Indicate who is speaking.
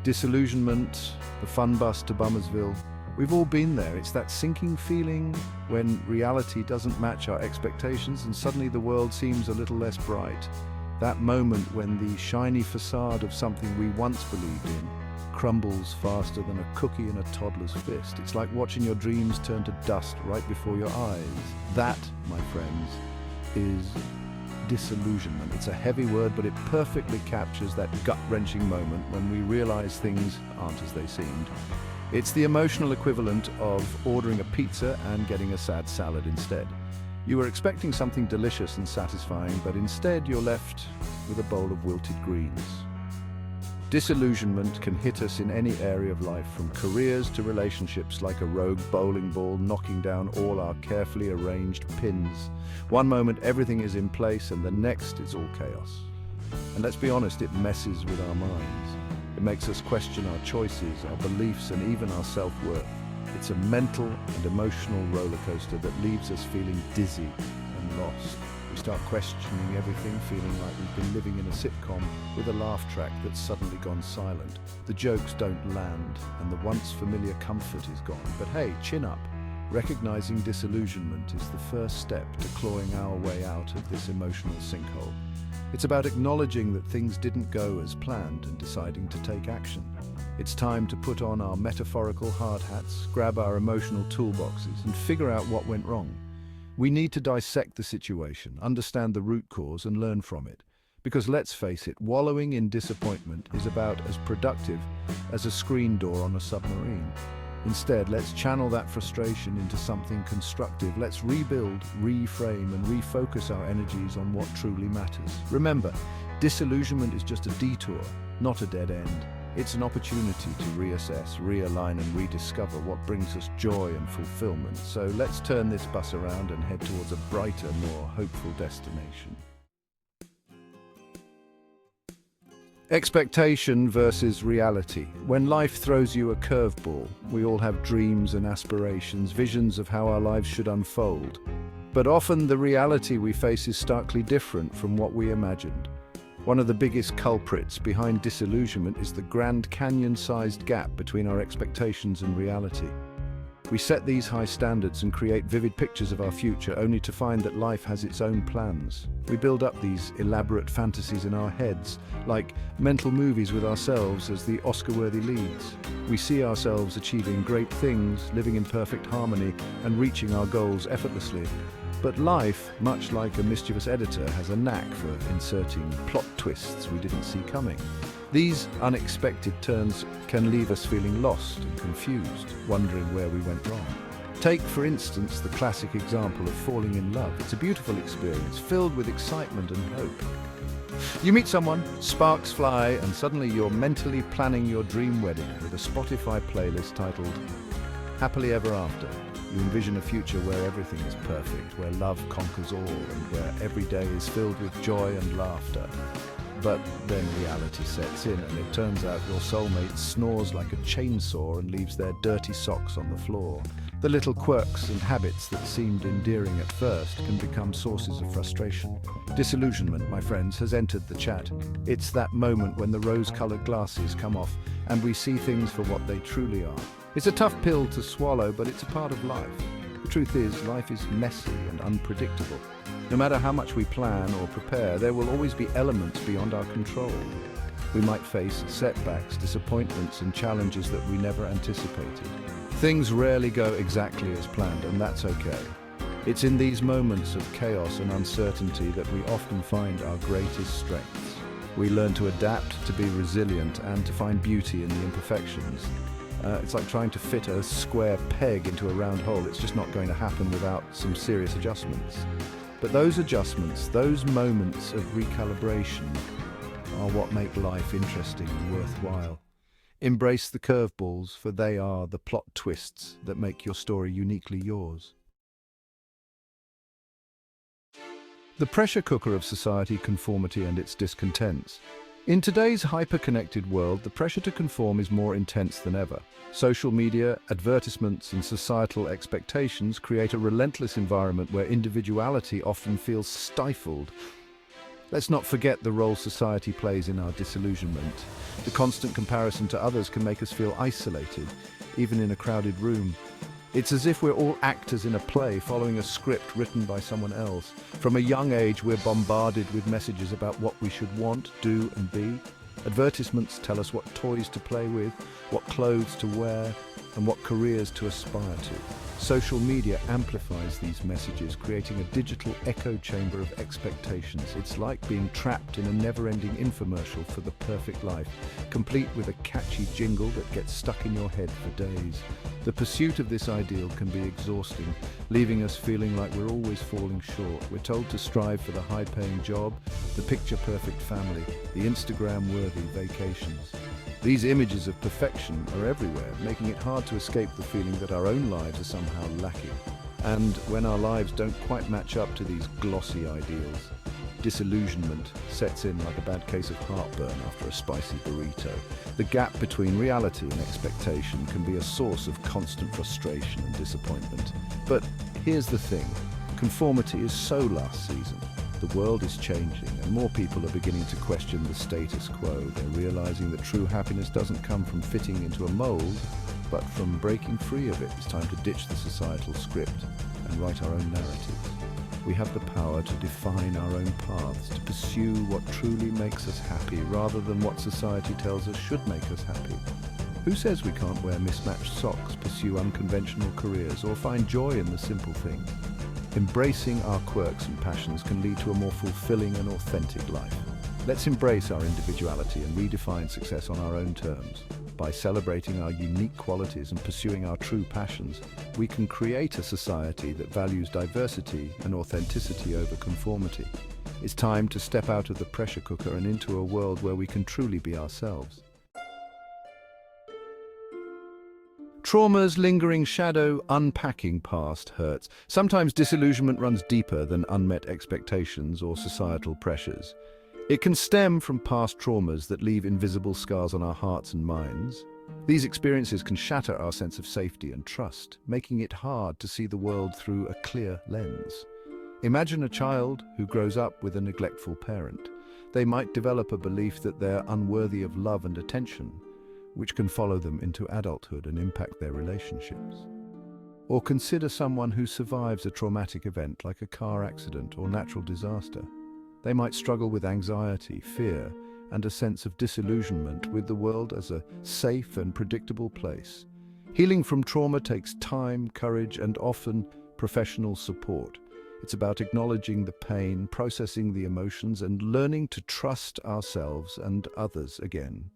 Speaker 1: Disillusionment, the fun bus to Bummersville. We've all been there. It's that sinking feeling when reality doesn't match our expectations and suddenly the world seems a little less bright. That moment when the shiny facade of something we once believed in crumbles faster than a cookie in a toddler's fist. It's like watching your dreams turn to dust right before your eyes. That, my friends, is disillusionment. It's a heavy word, but it perfectly captures that gut-wrenching moment when we realize things aren't as they seemed. It's the emotional equivalent of ordering a pizza and getting a sad salad instead. You were expecting something delicious and satisfying, but instead you're left with a bowl of wilted greens. Disillusionment can hit us in any area of life, from careers to relationships, like a rogue bowling ball knocking down all our carefully arranged pins. One moment everything is in place and the next is all chaos. And let's be honest, it messes with our minds. It makes us question our choices, our beliefs, and even our self-worth. It's a mental and emotional roller coaster that leaves us feeling dizzy and lost. We start questioning everything, feeling like we've been living in a sitcom with a laugh track that's suddenly gone silent. The jokes don't land, and the once familiar comfort is gone. But hey, chin up. Recognizing disillusionment is the first step to clawing our way out of this emotional sinkhole. It's about acknowledging that things didn't go as planned and deciding to take action. It's time to put on our metaphorical hard hats, grab our emotional toolboxes, and figure out what went wrong. We need to dissect the situation, understand the root cause, and learn from it. Because let's face it, wallowing in disappointment is about as productive as a screen door on a submarine. Instead, let's channel that frustration into something constructive. Let's rebuild, reframe, and refocus our energies on what truly matters. Remember, disillusionment is just a detour, not a dead end. It's an opportunity to reassess, realign, and rediscover what brings us joy and fulfillment. So let's turn this bus around and head towards a brighter, more hopeful destination. Expectation versus reality. When life throws you a curveball, we all have dreams and aspirations, visions of how our lives should unfold. But often the reality we face is starkly different from what we imagined. One of the biggest culprits behind disillusionment is the Grand Canyon-sized gap between our expectations and reality. We set these high standards and create vivid pictures of our future, only to find that life has its own plans. We build up these elaborate fantasies in our heads, like mental movies with ourselves as the Oscar-worthy leads. We see ourselves achieving great things, living in perfect harmony, and reaching our goals effortlessly. But life, much like a mischievous editor, has a knack for inserting plot twists we didn't see coming. These unexpected turns can leave us feeling lost and confused, wondering where we went wrong. Take, for instance, the classic example of falling in love. It's a beautiful experience, filled with excitement and hope. You meet someone, sparks fly, and suddenly you're mentally planning your dream wedding with a Spotify playlist titled Happily Ever After. You envision a future where everything is perfect, where love conquers all, and where every day is filled with joy and laughter. But then reality sets in, and it turns out your soulmate snores like a chainsaw and leaves their dirty socks on the floor. The little quirks and habits that seemed endearing at first can become sources of frustration. Disillusionment, my friends, has entered the chat. It's that moment when the rose-colored glasses come off and we see things for what they truly are. It's a tough pill to swallow, but it's a part of life. The truth is, life is messy and unpredictable. No matter how much we plan or prepare, there will always be elements beyond our control. We might face setbacks, disappointments, and challenges that we never anticipated. Things rarely go exactly as planned, and that's okay. It's in these moments of chaos and uncertainty that we often find our greatest strengths. We learn to adapt, to be resilient, and to find beauty in the imperfections. It's like trying to fit a square peg into a round hole. It's just not going to happen without some serious adjustments. But those adjustments, those moments of recalibration, are what make life interesting and worthwhile. Embrace the curveballs, for they are the plot twists that make your story uniquely yours. The pressure cooker of society, conformity, and its discontents. In today's hyper-connected world, the pressure to conform is more intense than ever. Social media, advertisements, and societal expectations create a relentless environment where individuality often feels stifled. Let's not forget the role society plays in our disillusionment. The constant comparison to others can make us feel isolated, even in a crowded room. It's as if we're all actors in a play following a script written by someone else. From a young age, we're bombarded with messages about what we should want, do, and be. Advertisements tell us what toys to play with, what clothes to wear, and what careers to aspire to. Social media amplifies these messages, creating a digital echo chamber of expectations. It's like being trapped in a never-ending infomercial for the perfect life, complete with a catchy jingle that gets stuck in your head for days. The pursuit of this ideal can be exhausting, leaving us feeling like we're always falling short. We're told to strive for the high-paying job, the picture-perfect family, the Instagram-worthy vacations. These images of perfection are everywhere, making it hard to escape the feeling that our own lives are somehow lacking. And when our lives don't quite match up to these glossy ideals, disillusionment sets in like a bad case of heartburn after a spicy burrito. The gap between reality and expectation can be a source of constant frustration and disappointment. But here's the thing, conformity is so last season. The world is changing, and more people are beginning to question the status quo. They're realizing that true happiness doesn't come from fitting into a mold, but from breaking free of it. It's time to ditch the societal script and write our own narratives. We have the power to define our own paths, to pursue what truly makes us happy, rather than what society tells us should make us happy. Who says we can't wear mismatched socks, pursue unconventional careers, or find joy in the simple things? Embracing our quirks and passions can lead to a more fulfilling and authentic life. Let's embrace our individuality and redefine success on our own terms. By celebrating our unique qualities and pursuing our true passions, we can create a society that values diversity and authenticity over conformity. It's time to step out of the pressure cooker and into a world where we can truly be ourselves. Trauma's lingering shadow, unpacking past hurts. Sometimes disillusionment runs deeper than unmet expectations or societal pressures. It can stem from past traumas that leave invisible scars on our hearts and minds. These experiences can shatter our sense of safety and trust, making it hard to see the world through a clear lens. Imagine a child who grows up with a neglectful parent. They might develop a belief that they're unworthy of love and attention, which can follow them into adulthood and impact their relationships. Or consider someone who survives a traumatic event like a car accident or natural disaster. They might struggle with anxiety, fear, and a sense of disillusionment with the world as a safe and predictable place. Healing from trauma takes time, courage, and often professional support. It's about acknowledging the pain, processing the emotions, and learning to trust ourselves and others again.